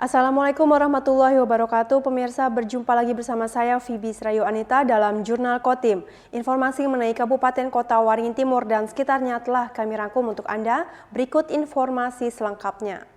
Assalamualaikum warahmatullahi wabarakatuh. Pemirsa, berjumpa lagi bersama saya Fibi Srayu Anita dalam Jurnal Kotim. Informasi mengenai Kabupaten Kota Waringin Timur dan sekitarnya telah kami rangkum untuk Anda. Berikut informasi selengkapnya.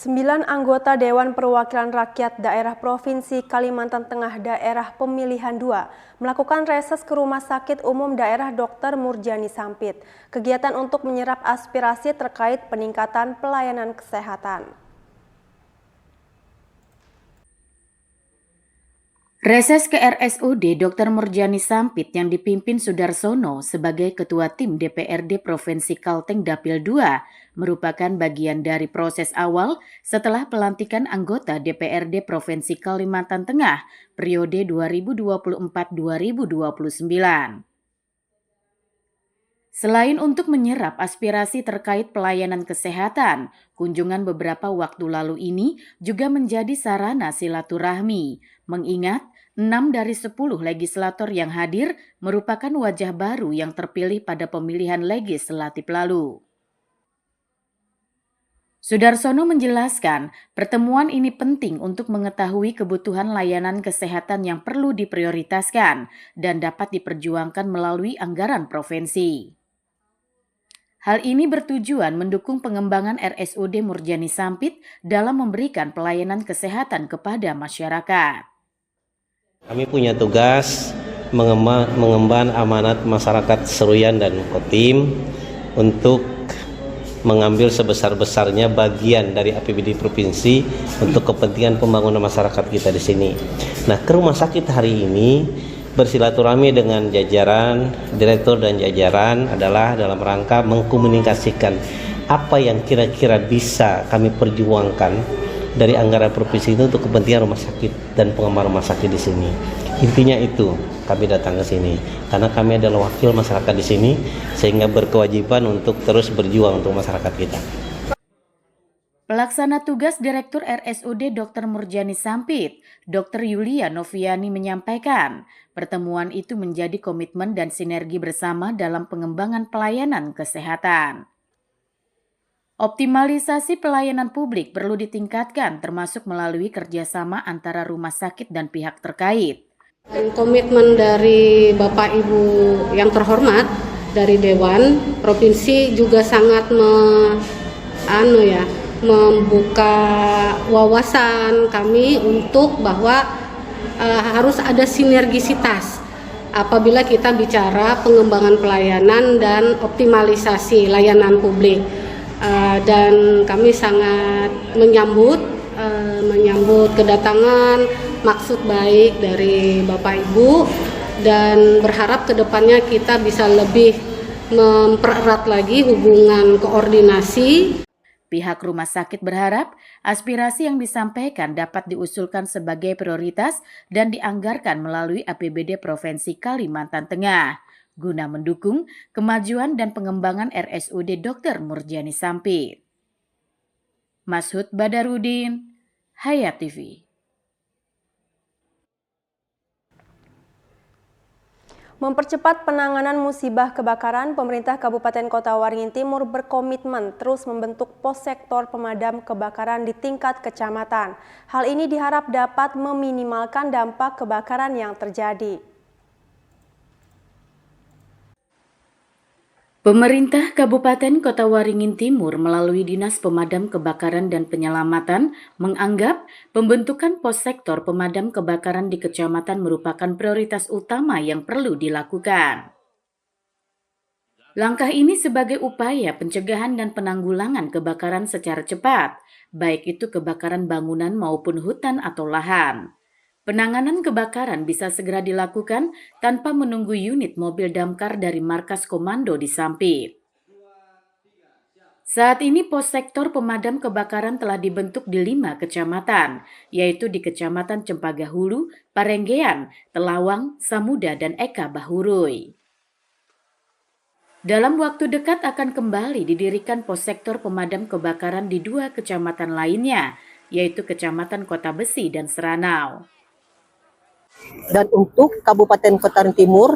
9 anggota Dewan Perwakilan Rakyat Daerah Provinsi Kalimantan Tengah Daerah Pemilihan 2 melakukan reses ke Rumah Sakit Umum Daerah Dr. Murjani Sampit. Kegiatan untuk menyerap aspirasi terkait peningkatan pelayanan kesehatan. Reses ke RSUD Dr. Murjani Sampit yang dipimpin Sudarsono sebagai Ketua Tim DPRD Provinsi Kalteng Dapil 2 merupakan bagian dari proses awal setelah pelantikan anggota DPRD Provinsi Kalimantan Tengah periode 2024-2029. Selain untuk menyerap aspirasi terkait pelayanan kesehatan, kunjungan beberapa waktu lalu ini juga menjadi sarana silaturahmi, mengingat 6 dari 10 legislator yang hadir merupakan wajah baru yang terpilih pada pemilihan legislatif lalu. Sudarsono menjelaskan, pertemuan ini penting untuk mengetahui kebutuhan layanan kesehatan yang perlu diprioritaskan dan dapat diperjuangkan melalui anggaran provinsi. Hal ini bertujuan mendukung pengembangan RSUD Murjani Sampit dalam memberikan pelayanan kesehatan kepada masyarakat. Kami punya tugas mengemban amanat masyarakat Seruyan dan Kotim untuk mengambil sebesar-besarnya bagian dari APBD provinsi untuk kepentingan pembangunan masyarakat kita di sini. Nah, ke rumah sakit hari ini bersilaturahmi dengan jajaran, direktur dan jajaran adalah dalam rangka mengkomunikasikan apa yang kira-kira bisa kami perjuangkan dari anggaran provinsi itu untuk kepentingan rumah sakit dan pengembangan rumah sakit di sini. Intinya itu kami datang ke sini karena kami adalah wakil masyarakat di sini sehingga berkewajiban untuk terus berjuang untuk masyarakat kita. Pelaksana tugas Direktur RSUD Dr. Murjani Sampit, Dr. Yulia Noviani menyampaikan, pertemuan itu menjadi komitmen dan sinergi bersama dalam pengembangan pelayanan kesehatan. Optimalisasi pelayanan publik perlu ditingkatkan termasuk melalui kerjasama antara rumah sakit dan pihak terkait. Komitmen dari Bapak Ibu yang terhormat dari Dewan Provinsi juga sangat membuka wawasan kami untuk bahwa harus ada sinergisitas apabila kita bicara pengembangan pelayanan dan optimalisasi layanan publik. Dan kami sangat menyambut kedatangan maksud baik dari Bapak Ibu dan berharap kedepannya kita bisa lebih mempererat lagi hubungan koordinasi. Pihak rumah sakit berharap aspirasi yang disampaikan dapat diusulkan sebagai prioritas dan dianggarkan melalui APBD Provinsi Kalimantan Tengah guna mendukung kemajuan dan pengembangan RSUD Dr. Murjani Sampit. Mashud Badarudin, Hayat TV. Mempercepat penanganan musibah kebakaran, pemerintah Kabupaten Kota Waringin Timur berkomitmen terus membentuk pos sektor pemadam kebakaran di tingkat kecamatan. Hal ini diharap dapat meminimalkan dampak kebakaran yang terjadi. Pemerintah Kabupaten Kota Waringin Timur melalui Dinas Pemadam Kebakaran dan Penyelamatan menganggap pembentukan pos sektor pemadam kebakaran di kecamatan merupakan prioritas utama yang perlu dilakukan. Langkah ini sebagai upaya pencegahan dan penanggulangan kebakaran secara cepat, baik itu kebakaran bangunan maupun hutan atau lahan. Penanganan kebakaran bisa segera dilakukan tanpa menunggu unit mobil damkar dari markas komando di Sampit. Saat ini pos sektor pemadam kebakaran telah dibentuk di 5 kecamatan, yaitu di Kecamatan Cempaka Hulu, Parenggean, Telawang, Samuda, dan Eka Bahurui. Dalam waktu dekat akan kembali didirikan pos sektor pemadam kebakaran di 2 kecamatan lainnya, yaitu Kecamatan Kota Besi dan Seranau. Dan untuk Kabupaten Kota Waringin Timur,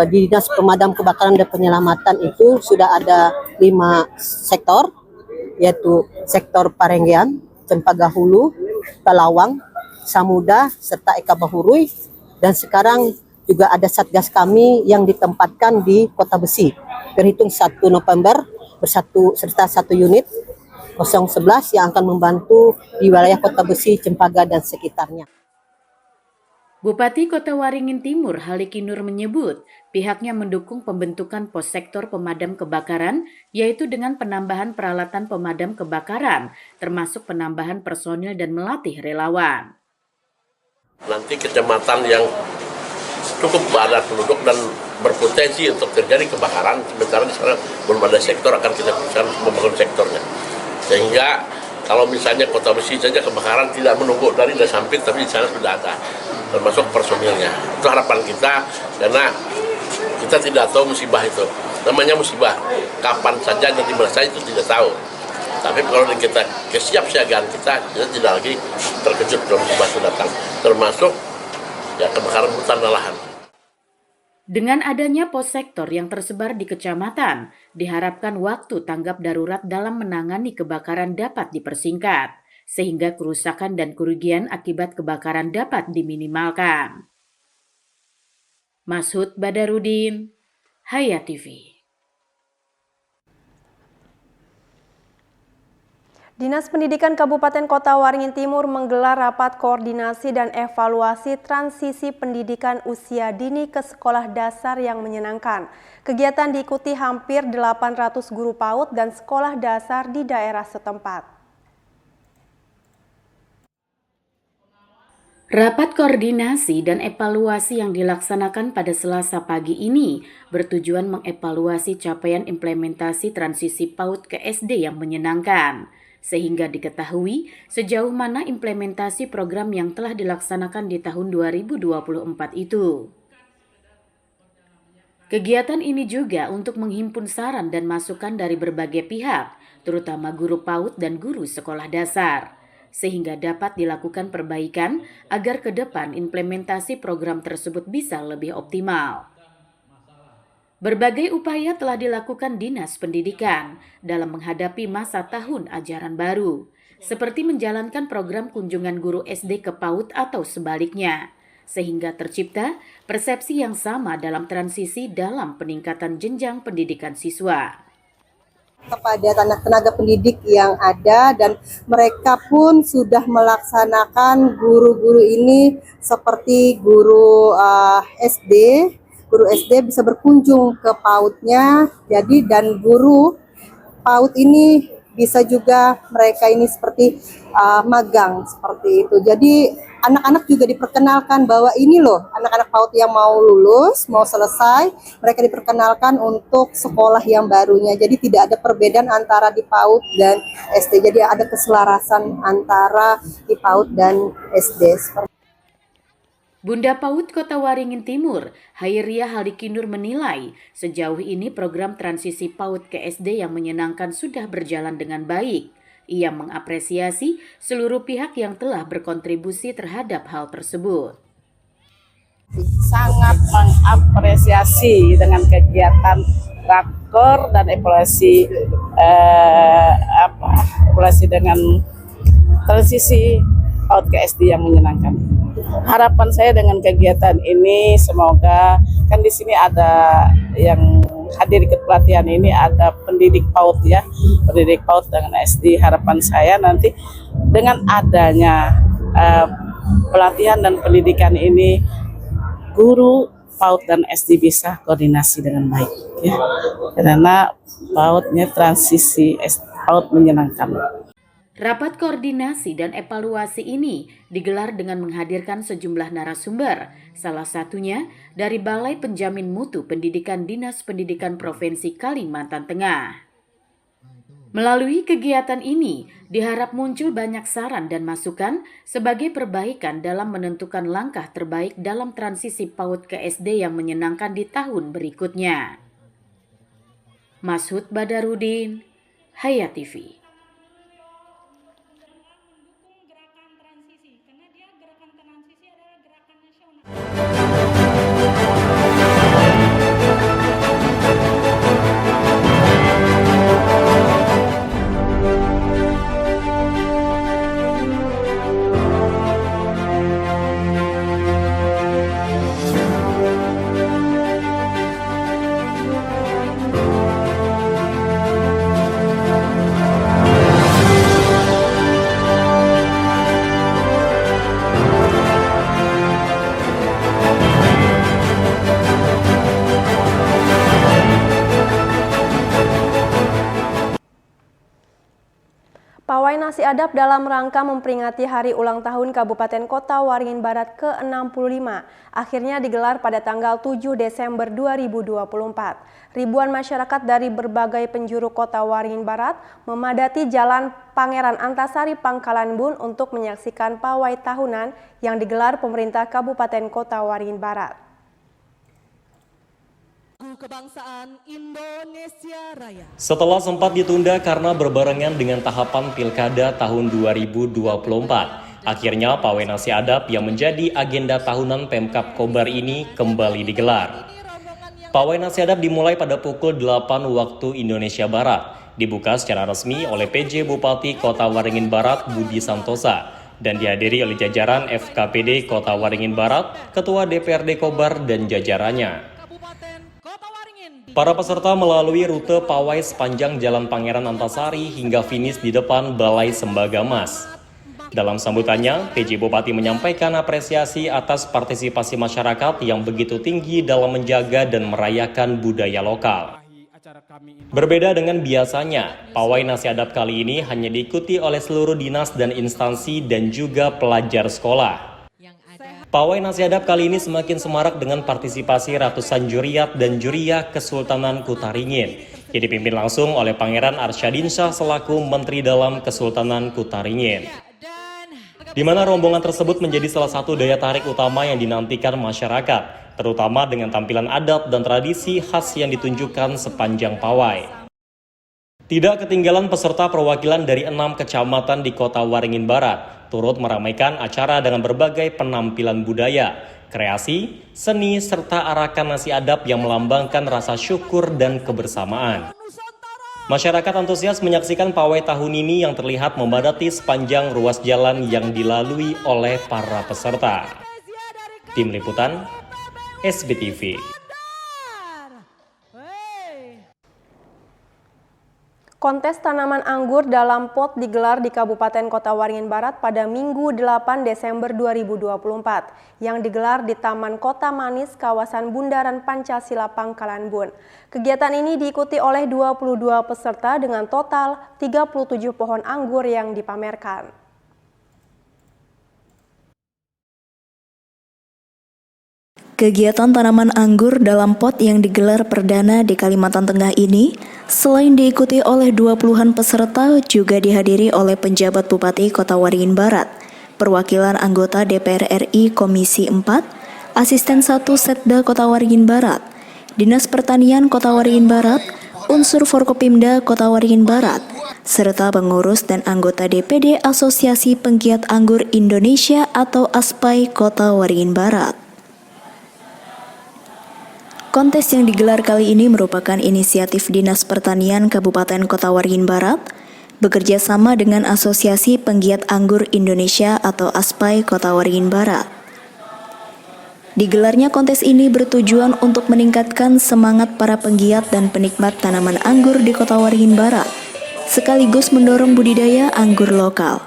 di Dinas Pemadam Kebakaran dan Penyelamatan itu sudah ada 5 sektor, yaitu sektor Parenggian, Cempaka Hulu, Talawang, Samuda, serta Eka Bahurui. Dan sekarang juga ada satgas kami yang ditempatkan di Kota Besi. Berhitung 1 November serta 1 unit 011 yang akan membantu di wilayah Kota Besi, Cempaka dan sekitarnya. Bupati Kota Waringin Timur Haliki Nur menyebut pihaknya mendukung pembentukan pos sektor pemadam kebakaran, yaitu dengan penambahan peralatan pemadam kebakaran, termasuk penambahan personil dan melatih relawan. Nanti kecamatan yang cukup padat penduduk dan berpotensi untuk terjadi kebakaran, sementara di sana belum ada sektor, akan kita bisa membangun sektornya. Sehingga kalau misalnya Kota Besi saja kebakaran tidak menunggu dari Dasampit, tapi di sana sudah ada, termasuk personilnya. Itu harapan kita, karena kita tidak tahu musibah itu. Namanya musibah, kapan saja dan di mana saja itu tidak tahu. Tapi kalau kita kesiapsiagaan kita tidak lagi terkejut kalau musibah itu datang. Termasuk ya kebakaran hutan dan lahan. Dengan adanya pos sektor yang tersebar di kecamatan, diharapkan waktu tanggap darurat dalam menangani kebakaran dapat dipersingkat, sehingga kerusakan dan kerugian akibat kebakaran dapat diminimalkan. Mashud Badarudin, Hayat TV. Dinas Pendidikan Kabupaten Kota Waringin Timur menggelar rapat koordinasi dan evaluasi transisi pendidikan usia dini ke sekolah dasar yang menyenangkan. Kegiatan diikuti hampir 800 guru PAUD dan sekolah dasar di daerah setempat. Rapat koordinasi dan evaluasi yang dilaksanakan pada Selasa pagi ini bertujuan mengevaluasi capaian implementasi transisi PAUD ke SD yang menyenangkan, sehingga diketahui sejauh mana implementasi program yang telah dilaksanakan di tahun 2024 itu. Kegiatan ini juga untuk menghimpun saran dan masukan dari berbagai pihak, terutama guru PAUD dan guru sekolah dasar, sehingga dapat dilakukan perbaikan agar ke depan implementasi program tersebut bisa lebih optimal. Berbagai upaya telah dilakukan Dinas Pendidikan dalam menghadapi masa tahun ajaran baru, seperti menjalankan program kunjungan guru SD ke PAUD atau sebaliknya, sehingga tercipta persepsi yang sama dalam transisi dalam peningkatan jenjang pendidikan siswa. Kepada tenaga pendidik yang ada, dan mereka pun sudah melaksanakan guru-guru ini seperti guru SD. Guru SD bisa berkunjung ke PAUD-nya, jadi dan guru PAUD ini bisa juga mereka ini seperti magang seperti itu. Jadi anak-anak juga diperkenalkan bahwa ini loh anak-anak PAUD yang mau lulus, mau selesai, mereka diperkenalkan untuk sekolah yang barunya. Jadi tidak ada perbedaan antara di PAUD dan SD. Jadi ada keselarasan antara di PAUD dan SD. Bunda PAUD Kota Waringin Timur, Hairiah Haliki Nur menilai sejauh ini program transisi PAUD ke SD yang menyenangkan sudah berjalan dengan baik. Ia mengapresiasi seluruh pihak yang telah berkontribusi terhadap hal tersebut. Sangat mengapresiasi dengan kegiatan rakor dan evaluasi dengan transisi PAUD ke SD yang menyenangkan. Harapan saya dengan kegiatan ini semoga kan di sini ada yang hadir ikut pelatihan ini ada pendidik PAUD ya, pendidik PAUD dengan SD. Harapan saya nanti dengan adanya pelatihan dan pendidikan ini guru PAUD dan SD bisa koordinasi dengan baik ya. Karena PAUD-nya transisi PAUD menyenangkan. Rapat koordinasi dan evaluasi ini digelar dengan menghadirkan sejumlah narasumber, salah satunya dari Balai Penjamin Mutu Pendidikan Dinas Pendidikan Provinsi Kalimantan Tengah. Melalui kegiatan ini, diharap muncul banyak saran dan masukan sebagai perbaikan dalam menentukan langkah terbaik dalam transisi PAUD ke SD yang menyenangkan di tahun berikutnya. Mashud Badarudin, Hayat TV. Pawai Nasi Adap dalam rangka memperingati Hari Ulang Tahun Kabupaten Kota Waringin Barat ke-65 akhirnya digelar pada tanggal 7 Desember 2024. Ribuan masyarakat dari berbagai penjuru Kota Waringin Barat memadati Jalan Pangeran Antasari Pangkalan Bun untuk menyaksikan pawai tahunan yang digelar pemerintah Kabupaten Kota Waringin Barat. Kebangsaan Indonesia Raya. Setelah sempat ditunda karena berbarengan dengan tahapan Pilkada tahun 2024, akhirnya Pawai Nasi Adap yang menjadi agenda tahunan Pemkab Kobar ini kembali digelar. Pawai Nasi Adap dimulai pada pukul 8 waktu Indonesia Barat, dibuka secara resmi oleh PJ Bupati Kota Waringin Barat Budi Santosa, dan dihadiri oleh jajaran FKPD Kota Waringin Barat, Ketua DPRD Kobar dan jajarannya. Para peserta melalui rute pawai sepanjang Jalan Pangeran Antasari hingga finish di depan Balai Sembagamas. Dalam sambutannya, PJ Bupati menyampaikan apresiasi atas partisipasi masyarakat yang begitu tinggi dalam menjaga dan merayakan budaya lokal. Berbeda dengan biasanya, Pawai Nasi Adap kali ini hanya diikuti oleh seluruh dinas dan instansi dan juga pelajar sekolah. Pawai Nasi Adap kali ini semakin semarak dengan partisipasi ratusan juriat dan juriah Kesultanan Kutaringin, yang dipimpin langsung oleh Pangeran Arsyadinsyah selaku Menteri Dalam Kesultanan Kutaringin. Di mana rombongan tersebut menjadi salah satu daya tarik utama yang dinantikan masyarakat, terutama dengan tampilan adat dan tradisi khas yang ditunjukkan sepanjang pawai. Tidak ketinggalan peserta perwakilan dari 6 kecamatan di Kota Waringin Barat turut meramaikan acara dengan berbagai penampilan budaya, kreasi, seni, serta arakan nasi adap yang melambangkan rasa syukur dan kebersamaan. Masyarakat antusias menyaksikan pawai tahun ini yang terlihat memadati sepanjang ruas jalan yang dilalui oleh para peserta. Tim Liputan, SBTV. Kontes tanaman anggur dalam pot digelar di Kabupaten Kota Waringin Barat pada Minggu 8 Desember 2024 yang digelar di Taman Kota Manis, kawasan Bundaran Pancasila Pangkalan Bun. Kegiatan ini diikuti oleh 22 peserta dengan total 37 pohon anggur yang dipamerkan. Kegiatan tanaman anggur dalam pot yang digelar perdana di Kalimantan Tengah ini, selain diikuti oleh 20-an peserta, juga dihadiri oleh penjabat Bupati Kota Waringin Barat, perwakilan anggota DPR RI Komisi 4, Asisten 1 Setda Kota Waringin Barat, Dinas Pertanian Kota Waringin Barat, unsur Forkopimda Kota Waringin Barat, serta pengurus dan anggota DPD Asosiasi Penggiat Anggur Indonesia atau ASPAI Kota Waringin Barat. Kontes yang digelar kali ini merupakan inisiatif Dinas Pertanian Kabupaten Kota Waringin Barat bekerja sama dengan Asosiasi Penggiat Anggur Indonesia atau ASPAI Kota Waringin Barat. Digelarnya kontes ini bertujuan untuk meningkatkan semangat para penggiat dan penikmat tanaman anggur di Kota Waringin Barat, sekaligus mendorong budidaya anggur lokal.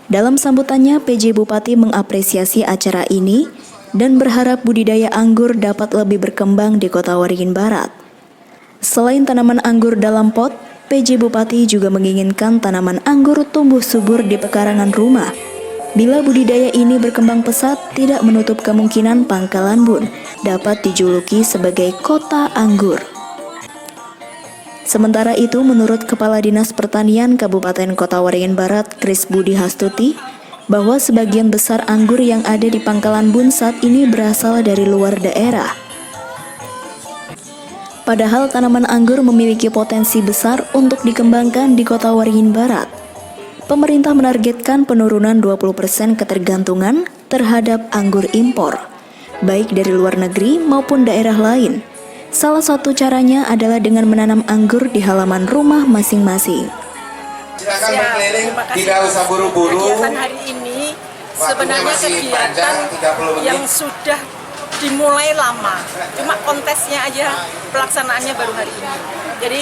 Dalam sambutannya, PJ Bupati mengapresiasi acara ini dan berharap budidaya anggur dapat lebih berkembang di Kota Waringin Barat. Selain tanaman anggur dalam pot, PJ Bupati juga menginginkan tanaman anggur tumbuh subur di pekarangan rumah. Bila budidaya ini berkembang pesat, tidak menutup kemungkinan Pangkalan Bun dapat dijuluki sebagai kota anggur. Sementara itu, menurut Kepala Dinas Pertanian Kabupaten Kota Waringin Barat, Kris Budi Hastuti, bahwa sebagian besar anggur yang ada di Pangkalan Bun saat ini berasal dari luar daerah. Padahal tanaman anggur memiliki potensi besar untuk dikembangkan di Kota Waringin Barat. Pemerintah menargetkan penurunan 20% ketergantungan terhadap anggur impor, baik dari luar negeri maupun daerah lain. Salah satu caranya adalah dengan menanam anggur di halaman rumah masing-masing. Silakan berkeliling, tidak usah buru-buru. Kegiatan hari ini sebenarnya kegiatan yang sudah dimulai lama, cuma kontesnya aja pelaksanaannya baru hari ini. Jadi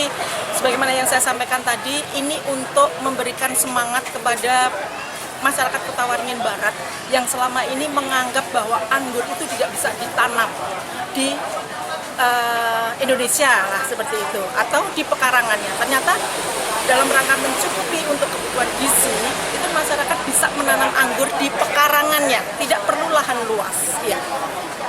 sebagaimana yang saya sampaikan tadi, ini untuk memberikan semangat kepada masyarakat Kota Waringin Barat yang selama ini menganggap bahwa anggur itu tidak bisa ditanam di Indonesia lah seperti itu, atau di pekarangannya. Ternyata dalam rangka mencukupi untuk kebutuhan gizi, itu masyarakat bisa menanam anggur di pekarangannya, tidak perlu lahan luas. Ya.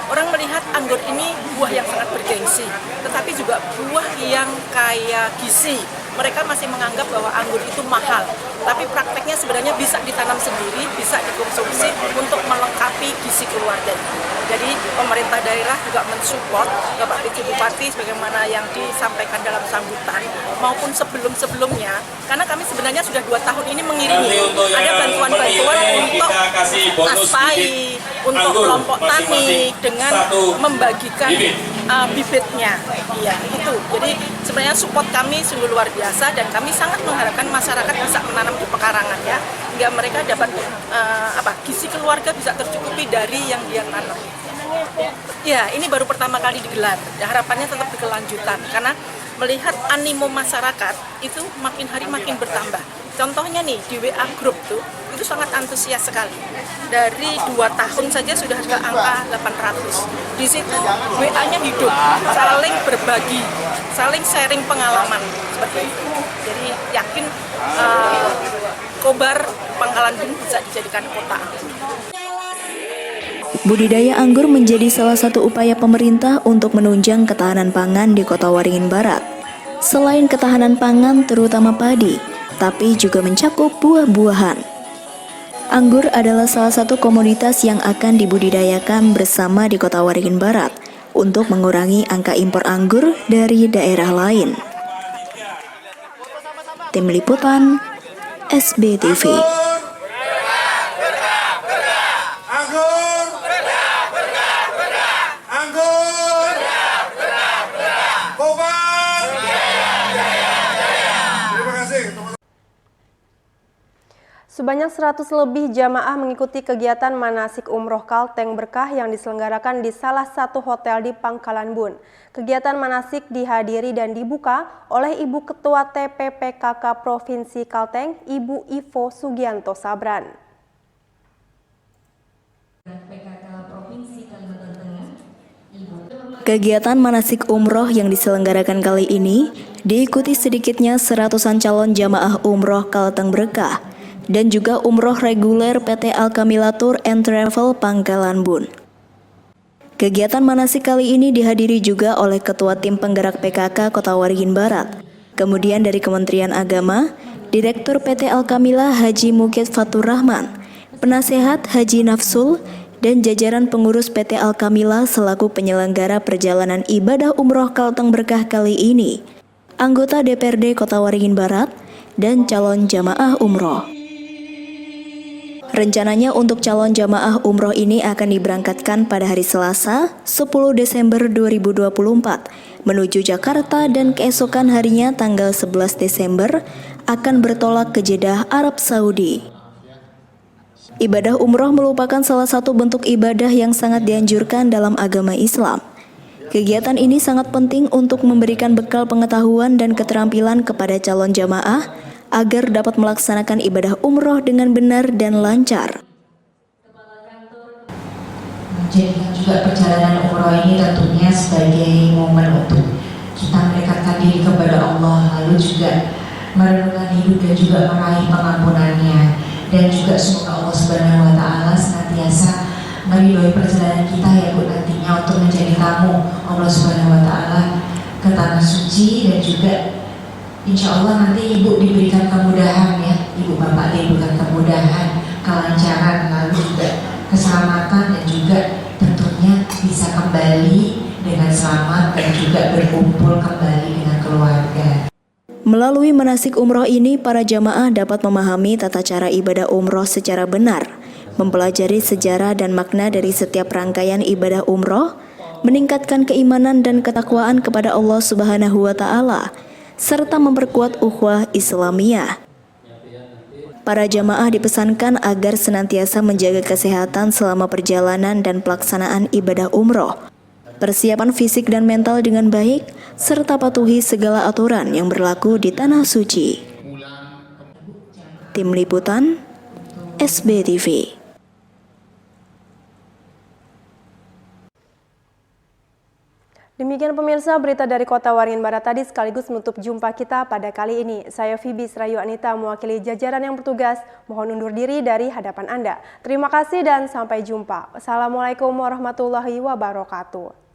Orang melihat anggur ini buah yang sangat bergengsi, tetapi juga buah yang kaya gizi. Mereka masih menganggap bahwa anggur itu mahal, tapi prakteknya sebenarnya bisa ditanam sendiri, bisa dikonsumsi untuk melengkapi gizi keluarga. Jadi pemerintah daerah juga mensupport Bapak PJ Bupati sebagaimana yang disampaikan dalam sambutan maupun sebelum-sebelumnya, karena kami sebenarnya sudah 2 tahun ini mengiringi ada bantuan-bantuan untuk aspai, untuk kelompok tani dengan membagikan bibitnya. Iya, itu. Jadi sebenarnya support kami sungguh luar biasa dan kami sangat mengharapkan masyarakat bisa menanam di pekarangan ya, hingga mereka dapat gizi keluarga bisa tercukupi dari yang dia tanam. Ya, ini baru pertama kali digelar. Ya, harapannya tetap berkelanjutan karena melihat animo masyarakat itu makin hari makin bertambah. Contohnya nih di WA Group tuh itu sangat antusias sekali. Dari 2 tahun saja sudah ke angka 800. Di situ WA-nya hidup, saling berbagi, saling sharing pengalaman seperti itu. Jadi yakin Kobar Pangkalan Bun bisa dijadikan kota. Budidaya anggur menjadi salah satu upaya pemerintah untuk menunjang ketahanan pangan di Kota Waringin Barat. Selain ketahanan pangan terutama padi, tapi juga mencakup buah-buahan. Anggur adalah salah satu komoditas yang akan dibudidayakan bersama di Kota Waringin Barat untuk mengurangi angka impor anggur dari daerah lain. Tim Liputan SBTV. Sebanyak 100 lebih jamaah mengikuti kegiatan manasik umroh Kalteng Berkah yang diselenggarakan di salah satu hotel di Pangkalan Bun. Kegiatan manasik dihadiri dan dibuka oleh Ibu Ketua TPPKK Provinsi Kalteng, Ibu Ivo Sugianto Sabran. Kegiatan manasik umroh yang diselenggarakan kali ini diikuti sedikitnya 100-an calon jamaah umroh Kalteng Berkah dan juga umroh reguler PT Alkamila Tour and Travel Pangkalan Bun. Kegiatan manasik kali ini dihadiri juga oleh Ketua Tim Penggerak PKK Kota Waringin Barat, kemudian dari Kementerian Agama, Direktur PT Alkamila Haji Mukid Fatur Rahman, Penasehat Haji Nafsul, dan jajaran pengurus PT Alkamila selaku penyelenggara perjalanan ibadah umroh Kalteng Berkah kali ini, anggota DPRD Kota Waringin Barat, dan calon jamaah umroh. Rencananya untuk calon jamaah umroh ini akan diberangkatkan pada hari Selasa, 10 Desember 2024, menuju Jakarta dan keesokan harinya tanggal 11 Desember akan bertolak ke Jeddah, Arab Saudi. Ibadah umroh merupakan salah satu bentuk ibadah yang sangat dianjurkan dalam agama Islam. Kegiatan ini sangat penting untuk memberikan bekal pengetahuan dan keterampilan kepada calon jamaah agar dapat melaksanakan ibadah umroh dengan benar dan lancar. Menjadikan juga perjalanan umroh ini tentunya sebagai momen untuk kita mendekatkan diri kepada Allah, lalu juga merenungkan hidup dan juga meraih pengampunannya, dan juga semoga Allah Subhanahu wa Ta'ala senantiasa meridhoi perjalanan kita ya Bu, nantinya untuk menjadi tamu Allah Subhanahu wa Ta'ala ke tanah suci, dan juga insya Allah nanti Ibu diberikan kemudahan ya, Ibu Bapak diberikan kemudahan, kelancaran, lalu juga keselamatan, dan juga tentunya bisa kembali dengan selamat dan juga berkumpul kembali dengan keluarga. Melalui manasik umroh ini, para jamaah dapat memahami tata cara ibadah umroh secara benar, mempelajari sejarah dan makna dari setiap rangkaian ibadah umroh, meningkatkan keimanan dan ketakwaan kepada Allah Subhanahu wa Ta'ala, serta memperkuat ukhuwah Islamiyah. Para jamaah dipesankan agar senantiasa menjaga kesehatan selama perjalanan dan pelaksanaan ibadah umroh, persiapan fisik dan mental dengan baik, serta patuhi segala aturan yang berlaku di Tanah Suci. Tim Liputan SBTV. Demikian pemirsa berita dari Kota Waringin Barat tadi sekaligus menutup jumpa kita pada kali ini. Saya Fibi Srayu Anita mewakili jajaran yang bertugas. Mohon undur diri dari hadapan Anda. Terima kasih dan sampai jumpa. Wassalamualaikum warahmatullahi wabarakatuh.